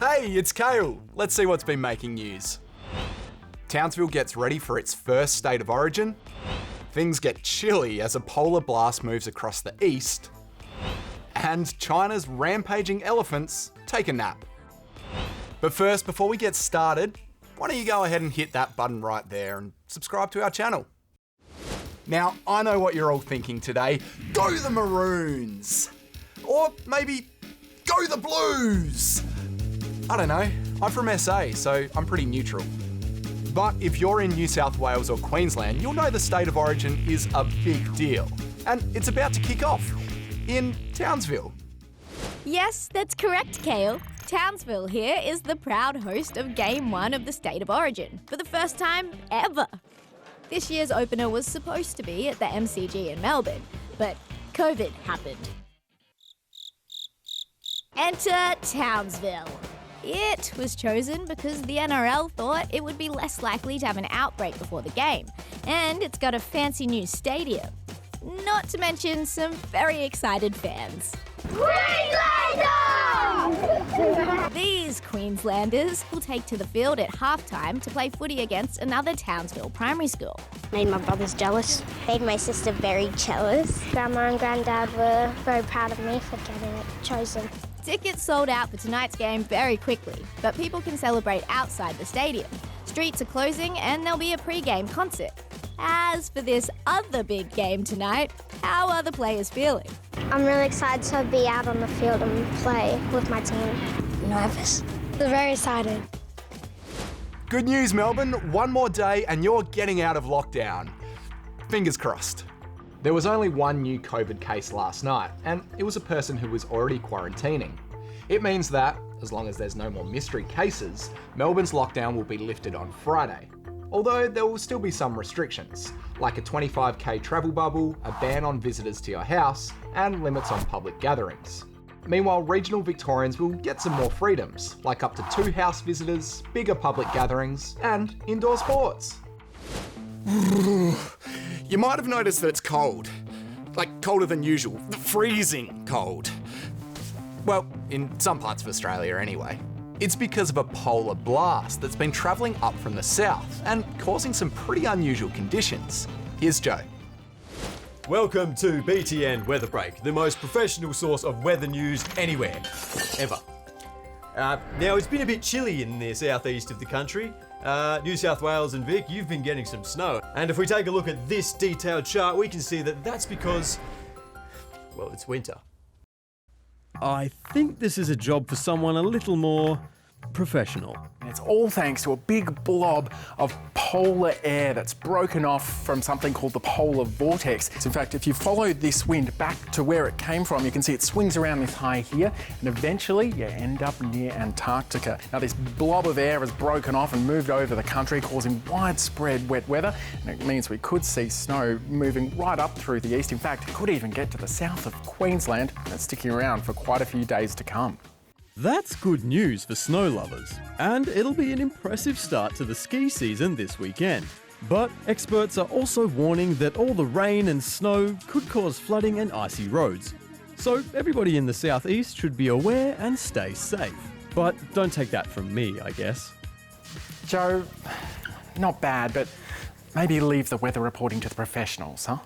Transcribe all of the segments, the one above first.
Hey, it's Kale. Let's see what's been making news. Townsville gets ready for its first state of origin. Things get chilly as a polar blast moves across the east. And China's rampaging elephants take a nap. But first, before we get started, why don't you go ahead and hit that button right there and subscribe to our channel. Now, I know what you're all thinking today. Go the Maroons! Or maybe, go the Blues! I don't know, I'm from SA, so I'm pretty neutral. But if you're in New South Wales or Queensland, you'll know the state of origin is a big deal. And it's about to kick off in Townsville. Yes, that's correct, Kale. Townsville here is the proud host of Game 1 of the State of Origin, for the first time ever. This year's opener was supposed to be at the MCG in Melbourne, but COVID happened. Enter Townsville. It was chosen because the NRL thought it would be less likely to have an outbreak before the game, and it's got a fancy new stadium. Not to mention some very excited fans. Queenslander! These Queenslanders will take to the field at halftime to play footy against another Townsville primary school. Made my brothers jealous. Made my sister very jealous. Grandma and Granddad were very proud of me for getting it chosen. Tickets sold out for tonight's game very quickly, but people can celebrate outside the stadium. Streets are closing and there'll be a pre-game concert. As for this other big game tonight, how are the players feeling? I'm really excited to be out on the field and play with my team. Nervous. They're very excited. Good news, Melbourne. One more day and you're getting out of lockdown. Fingers crossed. There was only one new COVID case last night, and it was a person who was already quarantining. It means that, as long as there's no more mystery cases, Melbourne's lockdown will be lifted on Friday. Although there will still be some restrictions, like a 25k travel bubble, a ban on visitors to your house, and limits on public gatherings. Meanwhile, regional Victorians will get some more freedoms, like up to 2 house visitors, bigger public gatherings, and indoor sports. You might have noticed that it's cold. Like colder than usual. Freezing cold. Well, in some parts of Australia anyway. It's because of a polar blast that's been travelling up from the south and causing some pretty unusual conditions. Here's Joe. Welcome to BTN Weather Break, the most professional source of weather news anywhere, ever. Now, it's been a bit chilly in the southeast of the country. New South Wales and Vic, you've been getting some snow. And if we take a look at this detailed chart, we can see that that's because, well, it's winter. I think this is a job for someone a little more professional. And it's all thanks to a big blob of polar air that's broken off from something called the polar vortex. So in fact, if you follow this wind back to where it came from, you can see it swings around this high here, and eventually you end up near Antarctica. Now this blob of air has broken off and moved over the country, causing widespread wet weather, and it means we could see snow moving right up through the east. In fact, it could even get to the south of Queensland, and it's sticking around for quite a few days to come. That's good news for snow lovers, and it'll be an impressive start to the ski season this weekend. But experts are also warning that all the rain and snow could cause flooding and icy roads. So everybody in the southeast should be aware and stay safe. But don't take that from me, I guess. Joe, not bad, but maybe leave the weather reporting to the professionals, huh?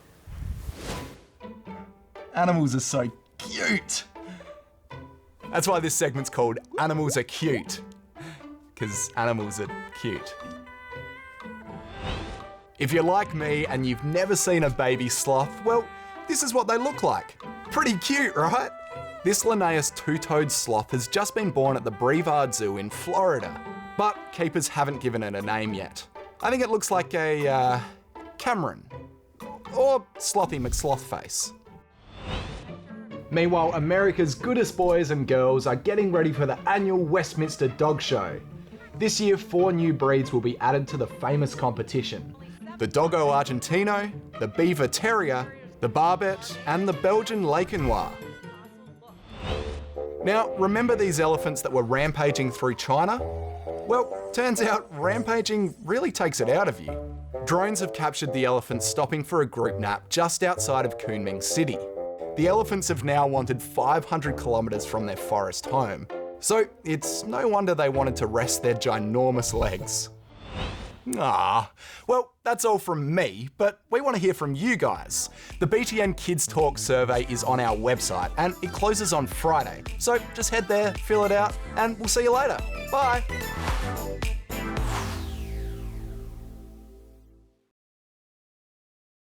Animals are so cute. That's why this segment's called Animals Are Cute. Because animals are cute. If you're like me and you've never seen a baby sloth, well, this is what they look like. Pretty cute, right? This Linnaeus two-toed sloth has just been born at the Brevard Zoo in Florida, but keepers haven't given it a name yet. I think it looks like a, Cameron. Or Slothy McSlothface. Meanwhile, America's goodest boys and girls are getting ready for the annual Westminster Dog Show. This year, 4 new breeds will be added to the famous competition. The Doggo Argentino, the Beaver Terrier, the Barbet, and the Belgian Laekenois. Now, remember these elephants that were rampaging through China? Well, turns out rampaging really takes it out of you. Drones have captured the elephants stopping for a group nap just outside of Kunming City. The elephants have now wandered 500 kilometres from their forest home, So it's no wonder they wanted to rest their ginormous legs. Ah, well, that's all from me, but we want to hear from you guys. The BTN Kids Talk survey is on our website and it closes on Friday. So just head there, fill it out, and we'll see you later. Bye.